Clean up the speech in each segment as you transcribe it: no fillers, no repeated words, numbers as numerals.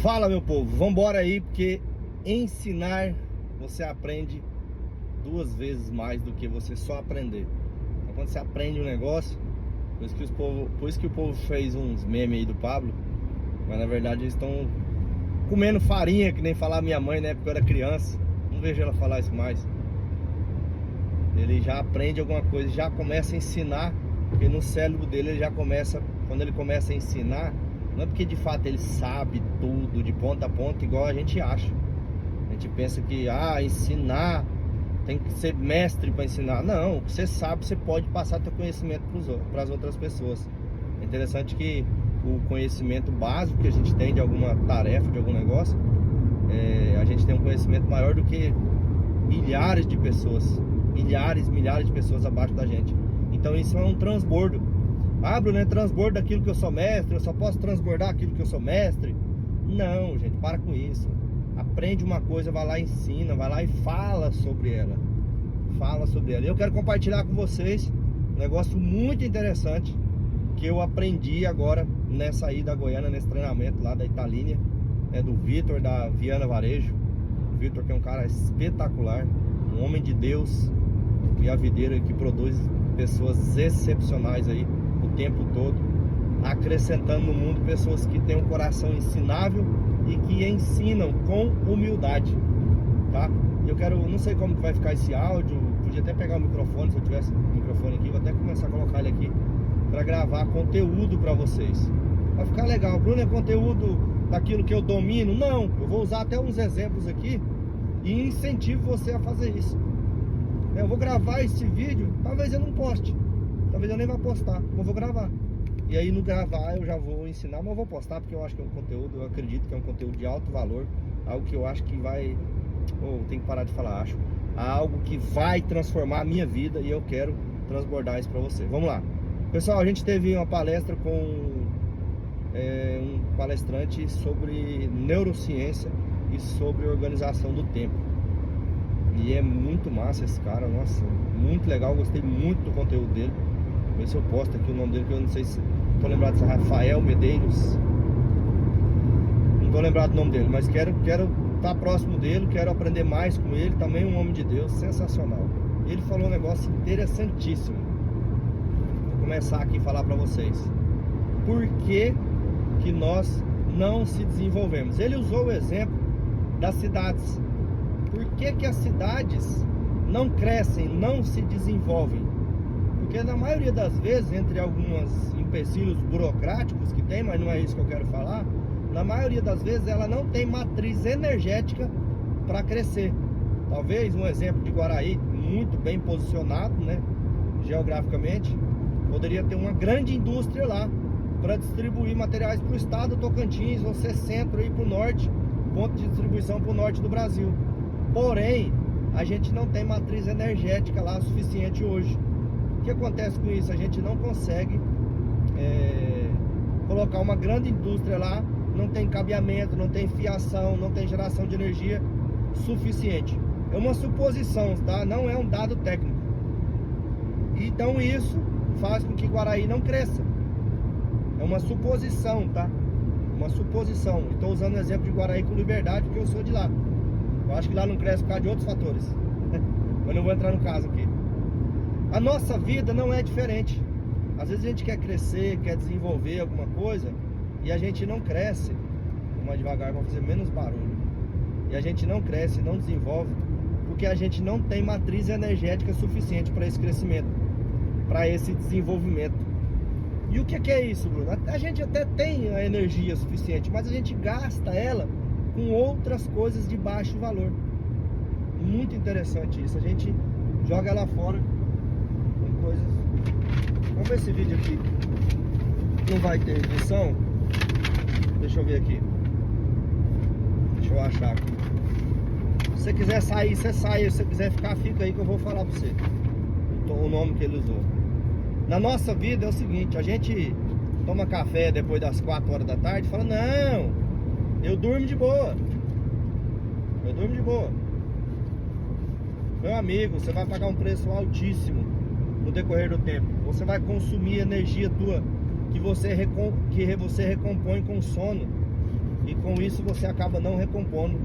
Fala, meu povo, vambora aí, porque ensinar você aprende 2 vezes mais do que você só aprender. Então, quando você aprende um negócio, por isso que o povo fez uns memes aí do Pablo, mas na verdade eles estão comendo farinha, que nem falava minha mãe na época que eu era criança. Não vejo ela falar isso mais. Ele já aprende alguma coisa, já começa a ensinar, porque no cérebro dele ele já começa, quando ele começa a ensinar, não é porque de fato ele sabe tudo de ponta a ponta igual a gente acha. A gente pensa que ensinar tem que ser mestre para ensinar. Não, o que você sabe você pode passar seu conhecimento para as outras pessoas. É interessante que o conhecimento básico que a gente tem de alguma tarefa, de algum negócio, a gente tem um conhecimento maior do que milhares de pessoas, milhares de pessoas abaixo da gente. Então isso é um transbordo. Bruno, é transbordo daquilo que eu sou mestre, eu só posso transbordar aquilo que eu sou mestre. Não, gente, para com isso. Aprende uma coisa, vai lá e ensina, vai lá e fala sobre ela. Fala sobre ela. E eu quero compartilhar com vocês um negócio muito interessante que eu aprendi agora nessa ida a Goiânia, nesse treinamento lá da Italínia, do Vitor, da Viana Varejo. O Vitor, que é um cara espetacular, um homem de Deus e a videira que produz pessoas excepcionais aí o tempo todo, acrescentando no mundo pessoas que têm um coração ensinável e que ensinam com humildade, tá? Eu não sei como que vai ficar esse áudio, podia até pegar o microfone, se eu tivesse o microfone aqui, vou até começar a colocar ele aqui para gravar conteúdo para vocês. Vai ficar legal. Bruno, é conteúdo daquilo que eu domino? Não, eu vou usar até uns exemplos aqui e incentivo você a fazer isso. Eu vou gravar esse vídeo, talvez eu não poste, talvez eu nem vá postar, mas eu vou gravar. E aí no gravar eu já vou ensinar, mas eu vou postar porque eu acho que é um conteúdo, eu acredito que é um conteúdo de alto valor, algo que eu acho que vai, tem que parar de falar acho, algo que vai transformar a minha vida e eu quero transbordar isso para você. Vamos lá. Pessoal, a gente teve uma palestra com um palestrante sobre neurociência e sobre organização do tempo. E é muito massa esse cara, nossa, muito legal, gostei muito do conteúdo dele. Vê se eu posto aqui o nome dele, que eu não sei se tô lembrado se é Rafael Medeiros. Não tô lembrado do nome dele, mas quero estar próximo dele, quero aprender mais com ele. Também um homem de Deus, sensacional. Ele falou um negócio interessantíssimo. Vou começar aqui a falar para vocês. Por que que nós não se desenvolvemos? Ele usou o exemplo das cidades. Por que que as cidades não crescem, não se desenvolvem? Porque na maioria das vezes, entre alguns empecilhos burocráticos que tem, mas não é isso que eu quero falar, na maioria das vezes ela não tem matriz energética para crescer. Talvez um exemplo de Guaraí, muito bem posicionado, né, geograficamente, poderia ter uma grande indústria lá para distribuir materiais para o estado do Tocantins, ou ser centro aí para o norte, ponto de distribuição para o norte do Brasil. Porém, a gente não tem matriz energética lá suficiente hoje. O que acontece com isso? A gente não consegue colocar uma grande indústria lá, não tem cabeamento, não tem fiação, não tem geração de energia suficiente. É uma suposição, tá? Não é um dado técnico. Então isso faz com que Guaraí não cresça. É uma suposição, tá? Uma suposição. Estou usando o exemplo de Guaraí com Liberdade, porque eu sou de lá. Eu acho que lá não cresce por causa de outros fatores. Mas não vou entrar no caso aqui. A nossa vida não é diferente. Às vezes a gente quer crescer, quer desenvolver alguma coisa, e a gente não cresce. Vou mais devagar para fazer menos barulho. E a gente não cresce, não desenvolve, porque a gente não tem matriz energética suficiente para esse crescimento, para esse desenvolvimento. E o que é isso, Bruno? A gente até tem a energia suficiente, mas a gente gasta ela com outras coisas de baixo valor. Muito interessante isso. A gente joga ela fora com coisas. Vamos ver esse vídeo aqui. Não vai ter edição. Deixa eu ver aqui. Deixa eu achar aqui. Se você quiser sair, você sai. Se você quiser ficar, fica aí que eu vou falar pra você o nome que ele usou. Na nossa vida é o seguinte: a gente toma café depois das 4 horas da tarde e fala: não, eu durmo de boa. Eu durmo de boa. Meu amigo, você vai pagar um preço altíssimo no decorrer do tempo. Você vai consumir energia tua que você recompõe com sono. e com isso você acaba não recompondo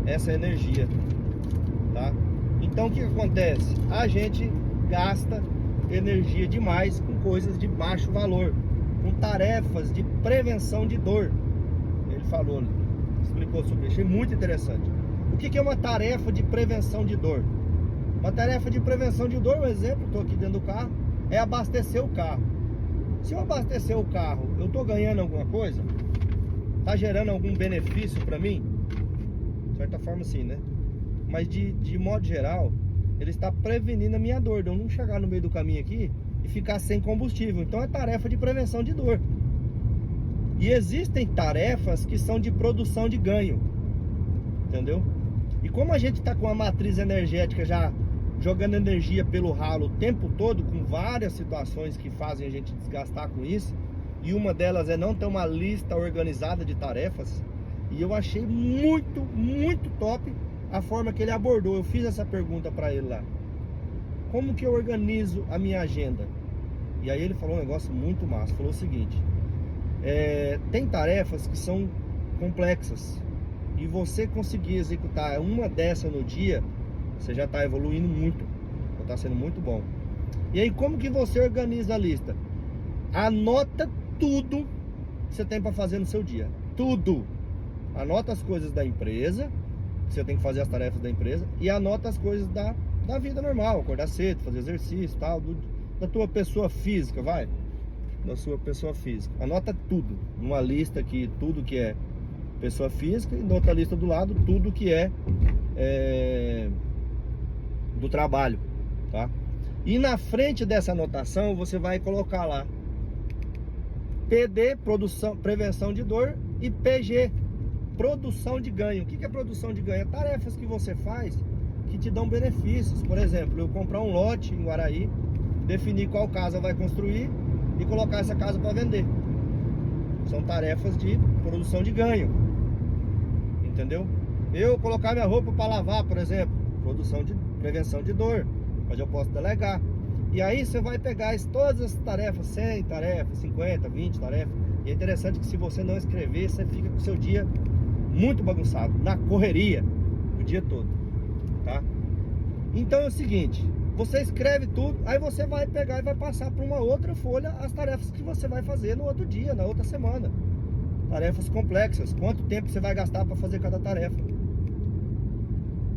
essa energia, tá? Então o que acontece? A gente gasta energia demais com coisas de baixo valor, com tarefas de prevenção de dor. Ele falou, explicou sobre isso, achei muito interessante. O que é uma tarefa de prevenção de dor? Uma tarefa de prevenção de dor, um exemplo, estou aqui dentro do carro, é abastecer o carro. Se eu abastecer o carro, eu estou ganhando alguma coisa? Está gerando algum benefício para mim? De certa forma sim, né? Mas de modo geral, ele está prevenindo a minha dor, de eu não chegar no meio do caminho aqui e ficar sem combustível. Então é tarefa de prevenção de dor. E existem tarefas que são de produção de ganho, entendeu? E como a gente está com a matriz energética já jogando energia pelo ralo o tempo todo, com várias situações que fazem a gente desgastar com isso, e uma delas é não ter uma lista organizada de tarefas, e eu achei muito, muito top a forma que ele abordou. Eu fiz essa pergunta para ele lá: como que eu organizo a minha agenda? E aí ele falou um negócio muito massa. Falou o seguinte: tem tarefas que são complexas, e você conseguir executar uma dessas no dia, você já está evoluindo muito, já está sendo muito bom. E aí como que você organiza a lista? Anota tudo que você tem para fazer no seu dia, tudo. Anota as coisas da empresa, que você tem que fazer as tarefas da empresa, e anota as coisas da vida normal, acordar cedo, fazer exercício, tal, da tua pessoa física, vai, da sua pessoa física. Anota tudo numa lista aqui, tudo que é pessoa física, e na outra lista do lado, tudo que é do trabalho, tá? E na frente dessa anotação você vai colocar lá PD, produção, prevenção de dor, e PG, produção de ganho. O que é produção de ganho? É tarefas que você faz que te dão benefícios. Por exemplo, eu comprar um lote em Guaraí, definir qual casa vai construir e colocar essa casa para vender. São tarefas de produção de ganho, entendeu? Eu colocar minha roupa para lavar, por exemplo, produção de prevenção de dor, mas eu posso delegar. E aí você vai pegar todas as tarefas, 100 tarefas, 50, 20 tarefas. E é interessante que se você não escrever, você fica com o seu dia muito bagunçado, na correria, o dia todo, tá? Então é o seguinte, você escreve tudo, aí você vai pegar e vai passar para uma outra folha as tarefas que você vai fazer no outro dia, na outra semana. Tarefas complexas, quanto tempo você vai gastar para fazer cada tarefa.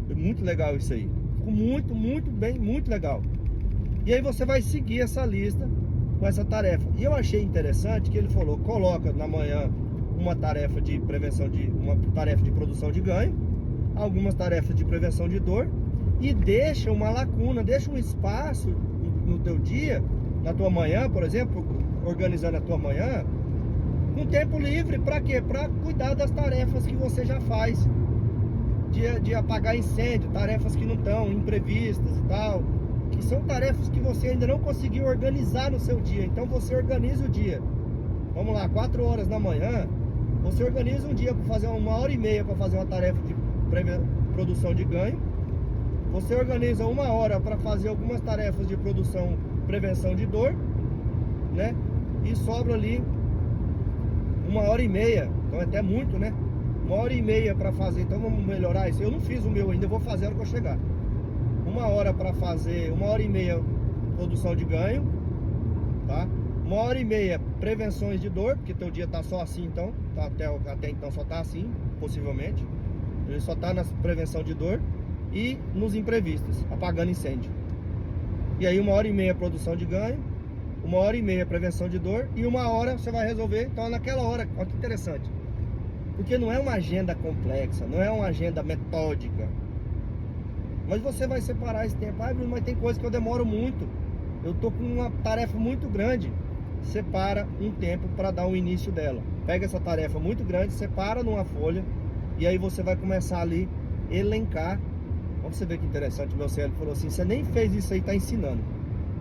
É muito legal isso aí, ficou muito, muito bem, muito legal. E aí você vai seguir essa lista com essa tarefa. E eu achei interessante que ele falou: coloca na manhã uma tarefa de prevenção uma tarefa de produção de ganho, algumas tarefas de prevenção de dor, e deixa uma lacuna, deixa um espaço no teu dia, na tua manhã, por exemplo, organizando a tua manhã, com tempo livre. Para quê? Para cuidar das tarefas que você já faz, de apagar incêndio, tarefas que não estão imprevistas e tal, que são tarefas que você ainda não conseguiu organizar no seu dia. Então você organiza o dia, vamos lá, 4 horas da manhã, você organiza um dia para fazer 1h30 para fazer uma tarefa de produção de ganho, você organiza 1 hora para fazer algumas tarefas de produção, prevenção de dor, né? E sobra ali 1h30, então é até muito, né? 1h30 para fazer. Então vamos melhorar isso. Eu não fiz o meu ainda, eu vou fazer a hora que eu chegar. 1 hora para fazer, 1h30 produção de ganho, tá? 1h30 prevenções de dor, porque teu dia tá só assim, então tá, até então só tá assim, possivelmente. Ele só tá na prevenção de dor e nos imprevistos, apagando incêndio. E aí 1h30 produção de ganho, 1h30 prevenção de dor, e 1 hora você vai resolver. Então naquela hora, olha que interessante, porque não é uma agenda complexa, não é uma agenda metódica, mas você vai separar esse tempo. Ah, mas tem coisa que eu demoro muito, eu tô com uma tarefa muito grande. Separa um tempo para dar o início dela. Pega essa tarefa muito grande, separa numa folha, e aí você vai começar ali elencar. Vamos você ver que interessante. Meu cérebro falou assim: você nem fez isso aí, tá ensinando.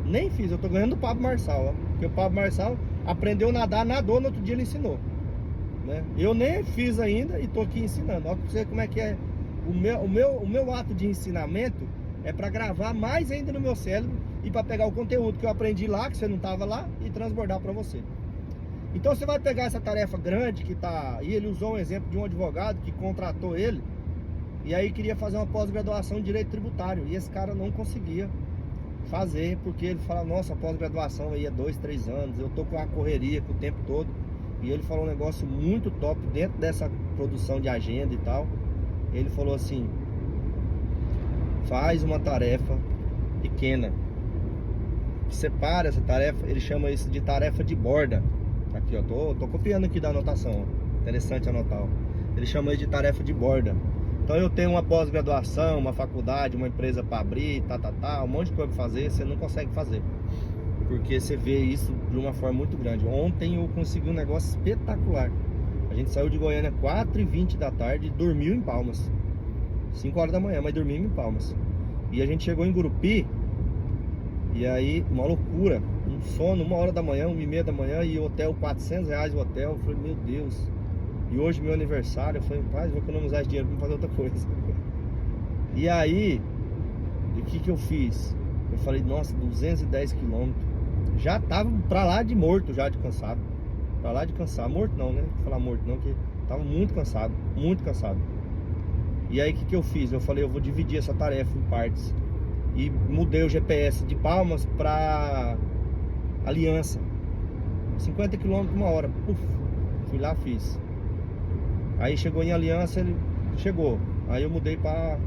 Nem fiz, eu tô ganhando do Pablo Marçal, ó. Porque o Pablo Marçal aprendeu a nadar, nadou, no outro dia ele ensinou, né? Eu nem fiz ainda e tô aqui ensinando. Olha pra você como é que é. O meu ato de ensinamento é para gravar mais ainda no meu cérebro e para pegar o conteúdo que eu aprendi lá, que você não estava lá, e transbordar para você. Então você vai pegar essa tarefa grande que tá... E ele usou um exemplo de um advogado que contratou ele e aí queria fazer uma pós-graduação em direito tributário. E esse cara não conseguia fazer, porque ele fala, nossa, a pós-graduação aí é 2, 3 anos, eu tô com a correria com o tempo todo. E ele falou um negócio muito top dentro dessa produção de agenda e tal. Ele falou assim: faz uma tarefa pequena, separa essa tarefa, ele chama isso de tarefa de borda. Aqui, ó, tô copiando aqui da anotação, ó. Interessante anotar, ó. Ele chama isso de tarefa de borda. Então eu tenho uma pós-graduação, uma faculdade, uma empresa para abrir, um monte de coisa para fazer, você não consegue fazer, porque você vê isso de uma forma muito grande. Ontem eu consegui um negócio espetacular. A gente saiu de Goiânia 4h20 da tarde, dormiu em Palmas, 5 horas da manhã, mas dormimos em Palmas. E a gente chegou em Gurupi, e aí uma loucura, um sono, 1 hora da manhã, 1h30 da manhã, e o hotel, R$400 o hotel. Eu falei, meu Deus. E hoje meu aniversário, eu falei, rapaz, vou economizar esse dinheiro pra fazer outra coisa. E aí, o que eu fiz? Eu falei, nossa, 210 quilômetros. Já tava pra lá de morto, já de cansado. Pra lá de cansado. Morto não, né? Vou falar morto não, porque tava muito cansado, muito cansado. E aí o que eu fiz? Eu falei, eu vou dividir essa tarefa em partes. E mudei o GPS de Palmas pra Aliança, 50 km por hora. Puf, fui lá, fiz. Aí chegou em Aliança, ele chegou. Aí eu mudei pra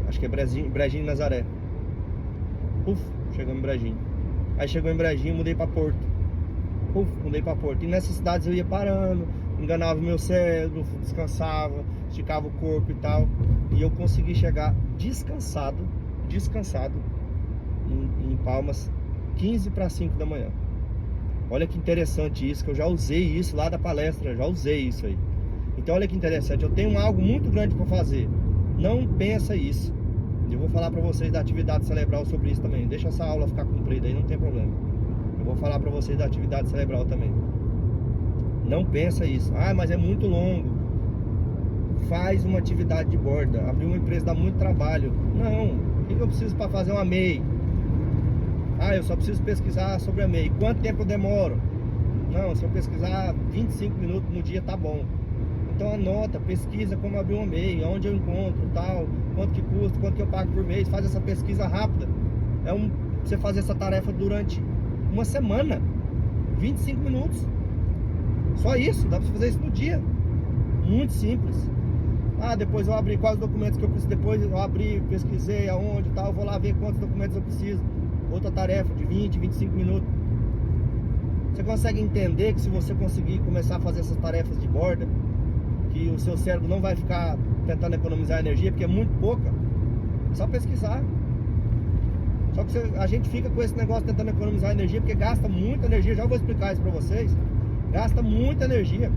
acho que é Brejinho Nazaré. Puf, chegamos em Brejinho. Aí chegou em Brejinho, mudei pra Porto. Puf, mudei pra Porto. E nessas cidades eu ia parando, enganava o meu cérebro, descansava, esticava o corpo e tal. E eu consegui chegar descansado em Palmas 15 para 5 da manhã. Olha que interessante isso, que eu já usei isso lá da palestra, já usei isso aí. Então olha que interessante, eu tenho algo muito grande para fazer. Não pensa isso. Eu vou falar para vocês da atividade cerebral sobre isso também. Deixa essa aula ficar comprida aí, não tem problema. Eu vou falar para vocês da atividade cerebral também. Não pensa isso. Ah, mas é muito longo. Faz uma atividade de borda. Abrir uma empresa dá muito trabalho. Não. O que eu preciso para fazer uma MEI? Ah, eu só preciso pesquisar sobre a MEI. Quanto tempo eu demoro? Não, se eu pesquisar 25 minutos no dia tá bom. Então anota, pesquisa como abrir uma MEI, onde eu encontro, tal, quanto que custa, quanto que eu pago por mês. Faz essa pesquisa rápida. Você fazer essa tarefa durante uma semana, 25 minutos. Só isso, dá pra fazer isso no dia. Muito simples. Ah, depois eu abri quais documentos que eu preciso. Depois eu abri, pesquisei aonde e tal. Vou lá ver quantos documentos eu preciso. Outra tarefa de 20, 25 minutos. Você consegue entender que se você conseguir começar a fazer essas tarefas de borda, que o seu cérebro não vai ficar tentando economizar energia, porque é muito pouca. É só pesquisar. Só que a gente fica com esse negócio tentando economizar energia, porque gasta muita energia. Já vou explicar isso pra vocês. Gasta muita energia.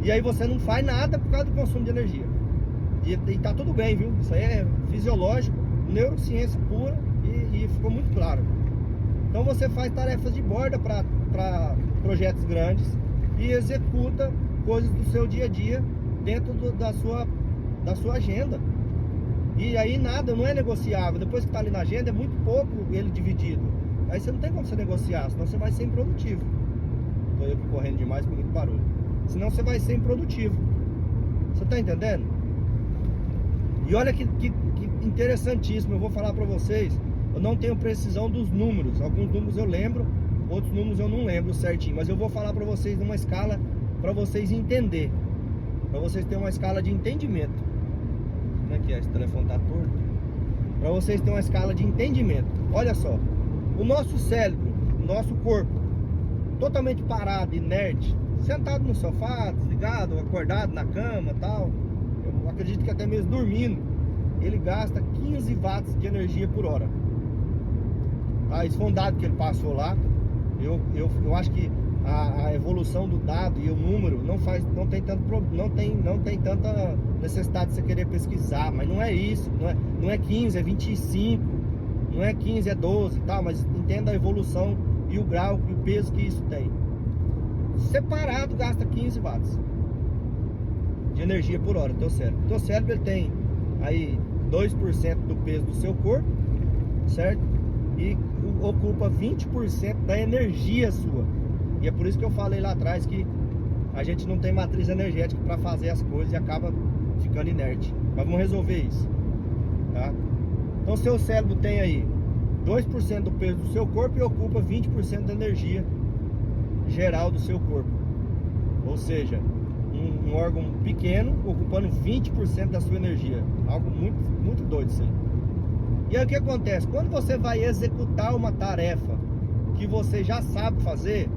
E aí você não faz nada por causa do consumo de energia. E tá tudo bem, viu? Isso aí é fisiológico, neurociência pura e ficou muito claro. Então você faz tarefas de borda para projetos grandes e executa coisas do seu dia a dia dentro da sua agenda. E aí nada, não é negociável. Depois que está ali na agenda, é muito pouco ele dividido. Aí você não tem como você negociar, senão você vai ser improdutivo. Estou eu aqui correndo demais com muito barulho. Senão você vai ser improdutivo. Você está entendendo? E olha que interessantíssimo, eu vou falar para vocês. Eu não tenho precisão dos números. Alguns números eu lembro, outros números eu não lembro certinho. Mas eu vou falar para vocês numa escala para vocês entenderem. Para vocês terem uma escala de entendimento. Como é que é? Esse telefone tá torto. Para vocês terem uma escala de entendimento. Olha só. O nosso cérebro, o nosso corpo, totalmente parado, inerte, sentado no sofá, desligado, acordado na cama e tal. Eu acredito que até mesmo dormindo, ele gasta 15 watts de energia por hora. Tá? Esse foi um dado que ele passou lá. Eu acho que a evolução do dado e o número não tem tanta necessidade de você querer pesquisar, mas não é isso, não é 15, é 25, não é 15, é 12 e tal, mas entenda a evolução e o grau e o peso que isso tem. Separado gasta 15 watts de energia por hora, teu cérebro. Teu cérebro ele tem aí 2% do peso do seu corpo, certo? E ocupa 20% da energia sua. E é por isso que eu falei lá atrás que a gente não tem matriz energética para fazer as coisas e acaba ficando inerte. Mas vamos resolver isso, tá? Então seu cérebro tem aí 2% do peso do seu corpo e ocupa 20% da energia geral do seu corpo. Ou seja, um órgão pequeno ocupando 20% da sua energia. Algo muito, muito doido isso aí. E aí o que acontece? Quando você vai executar uma tarefa que você já sabe fazer,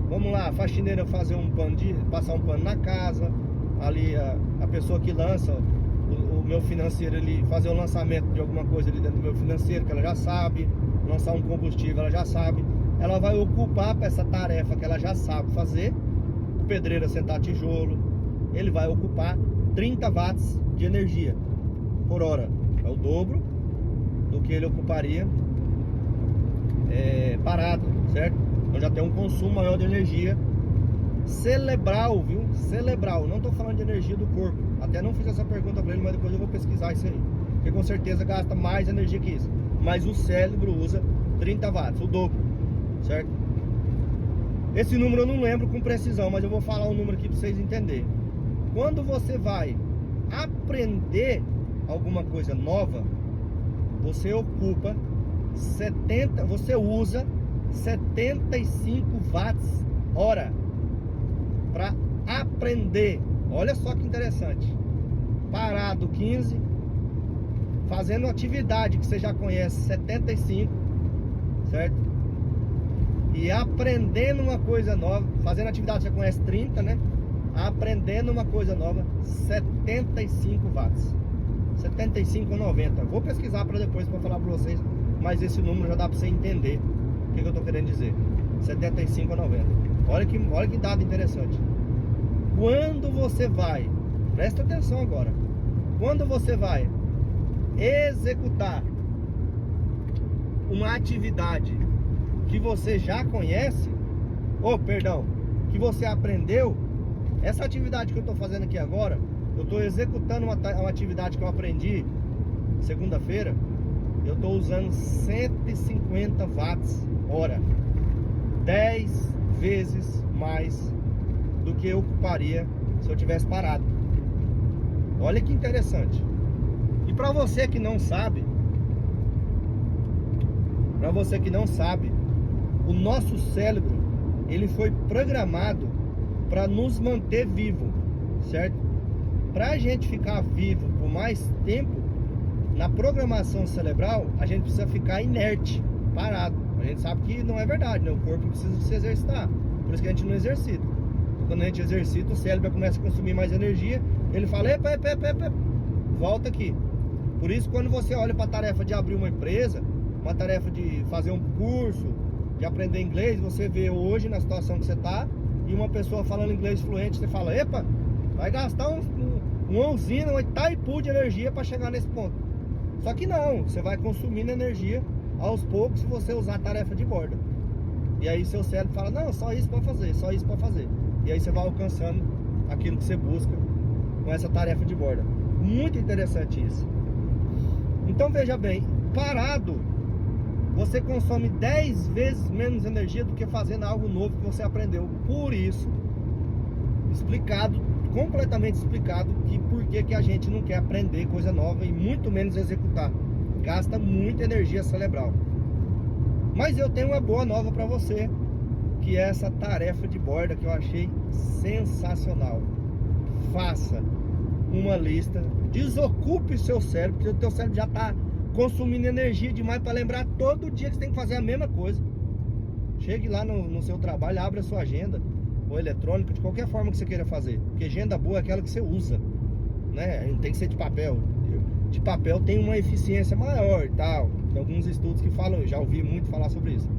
vamos lá, a faxineira fazer passar um pano na casa, ali a pessoa que lança, o meu financeiro, ele fazer o lançamento de alguma coisa ali dentro do meu financeiro, que ela já sabe, lançar um combustível, ela já sabe, ela vai ocupar para essa tarefa que ela já sabe fazer. O pedreiro assentar tijolo, ele vai ocupar 30 watts de energia por hora, é o dobro do que ele ocuparia parado, certo? Então já tem um consumo maior de energia cerebral, viu? Cerebral, não estou falando de energia do corpo. Até não fiz essa pergunta para ele, mas depois eu vou pesquisar isso aí, porque com certeza gasta mais energia que isso. Mas o cérebro usa 30 watts, o dobro, certo? Esse número eu não lembro com precisão, mas eu vou falar um número aqui para vocês entenderem. Quando você vai aprender alguma coisa nova, você usa 75 watts hora para aprender. Olha só que interessante. Parado 15, fazendo atividade que você já conhece 75, certo? E aprendendo uma coisa nova, fazendo atividade que você conhece 30, né? Aprendendo uma coisa nova, 75 watts. 75 ou 90. Vou pesquisar para depois para falar para vocês, mas esse número já dá para você entender o que eu estou querendo dizer. 75 ou 90. Olha que dado interessante. Quando você vai, presta atenção agora. Quando você vai executar uma atividade que você já conhece, que você aprendeu, essa atividade que eu estou fazendo aqui agora, eu estou executando uma atividade que eu aprendi segunda-feira, eu estou usando 150 watts hora, 10 vezes mais do que eu ocuparia se eu tivesse parado. Olha que interessante. E para você que não sabe, o nosso cérebro, ele foi programado para nos manter vivo, certo? Para a gente ficar vivo por mais tempo, na programação cerebral, a gente precisa ficar inerte, parado. A gente sabe que não é verdade, né? O corpo precisa se exercitar, por isso que a gente não exercita. Quando a gente exercita, o cérebro começa a consumir mais energia, ele fala, epa, volta aqui. Por isso, quando você olha para a tarefa de abrir uma empresa, uma tarefa de fazer um curso, de aprender inglês, você vê hoje na situação que você está, e uma pessoa falando inglês fluente, você fala, epa, vai gastar uma usina, um Itaipu de energia para chegar nesse ponto. Só que não, você vai consumindo energia aos poucos se você usar a tarefa de borda. E aí seu cérebro fala, não, só isso para fazer, só isso para fazer. E aí você vai alcançando aquilo que você busca com essa tarefa de borda. Muito interessante isso. Então veja bem, parado, você consome 10 vezes menos energia do que fazendo algo novo que você aprendeu. Por isso, completamente explicado, que por que a gente não quer aprender coisa nova e muito menos executar. Gasta muita energia cerebral. Mas eu tenho uma boa nova para você, que é essa tarefa de borda que eu achei sensacional. Faça uma lista, desocupe o seu cérebro, porque o teu cérebro já está consumindo energia demais para lembrar todo dia que você tem que fazer a mesma coisa. Chegue lá no seu trabalho, abra a sua agenda, ou eletrônica, de qualquer forma que você queira fazer, porque agenda boa é aquela que você usa, né? Não tem que ser de papel. De papel tem uma eficiência maior e tal. Tem alguns estudos que falam, eu já ouvi muito falar sobre isso.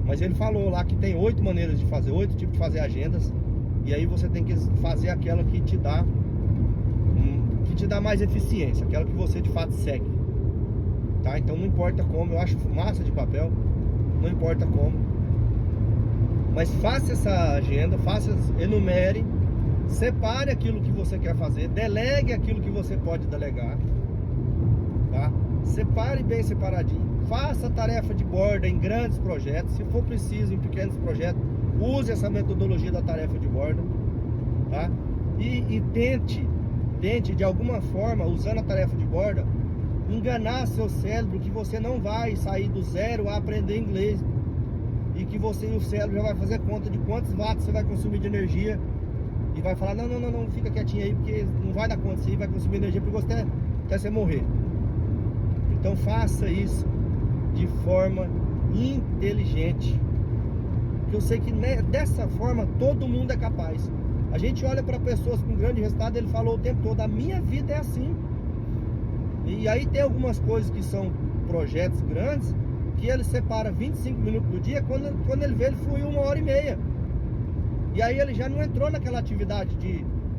Mas ele falou lá que tem 8 maneiras de fazer, 8 tipos de fazer agendas. E aí você tem que fazer aquela que te dá mais eficiência, aquela que você de fato segue, tá? Então não importa como, eu acho massa de papel, não importa como, mas faça essa agenda, enumere, separe aquilo que você quer fazer, delegue aquilo que você pode delegar, tá? Separe bem separadinho, faça tarefa de borda em grandes projetos, se for preciso em pequenos projetos, use essa metodologia da tarefa de borda, tá? E tente de alguma forma, usando a tarefa de borda, enganar seu cérebro que você não vai sair do zero a aprender inglês, e que você e o cérebro já vai fazer conta de quantos watts você vai consumir de energia, e vai falar, não, fica quietinho aí, porque não vai dar conta, você vai consumir energia para você até você morrer. Então faça isso de forma inteligente, que eu sei que dessa forma todo mundo é capaz. A gente olha para pessoas com grande resultado, ele falou o tempo todo, a minha vida é assim. E aí tem algumas coisas que são projetos grandes, que ele separa 25 minutos do dia, quando ele vê, ele fluiu 1h30. E aí ele já não entrou naquela atividade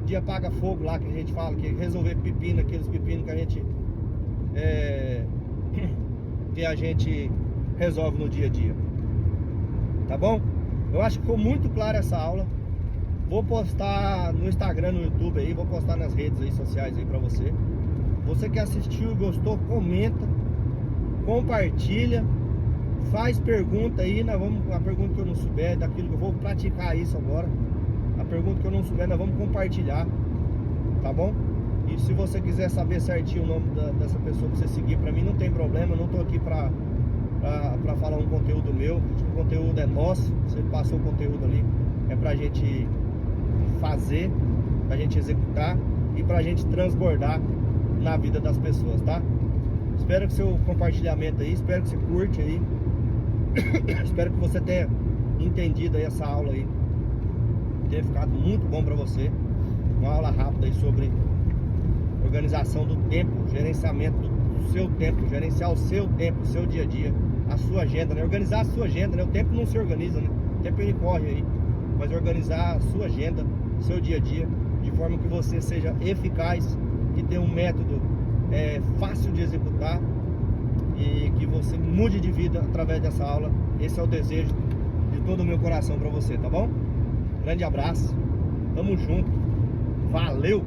de apaga-fogo lá que a gente fala, que é resolver pepino, aqueles pepinos que a gente resolve no dia a dia. Tá bom? Eu acho que ficou muito clara essa aula. Vou postar no Instagram, no YouTube aí, vou postar nas redes aí sociais aí pra você. Você que assistiu e gostou, comenta, compartilha, faz pergunta aí, a pergunta que eu não souber, daquilo que eu vou praticar isso agora. A pergunta que eu não souber, nós vamos compartilhar, tá bom? E se você quiser saber certinho o nome dessa pessoa que você seguir, pra mim não tem problema, eu não tô aqui pra falar um conteúdo meu, o conteúdo é nosso, você passou o conteúdo ali, é pra gente fazer, pra gente executar e pra gente transbordar na vida das pessoas, tá? Espero que seu compartilhamento aí, espero que você curte aí. Espero que você tenha entendido aí essa aula aí, tenha ficado muito bom pra você. Uma aula rápida aí sobre organização do tempo, gerenciamento do seu tempo, gerenciar o seu tempo, o seu dia a dia, a sua agenda, né? Organizar a sua agenda, né? O tempo não se organiza, né? O tempo ele corre aí, mas organizar a sua agenda, o seu dia a dia, de forma que você seja eficaz, que tenha um método fácil de executar e que você mude de vida através dessa aula. Esse é o desejo de todo o meu coração para você, tá bom? Grande abraço, tamo junto, valeu!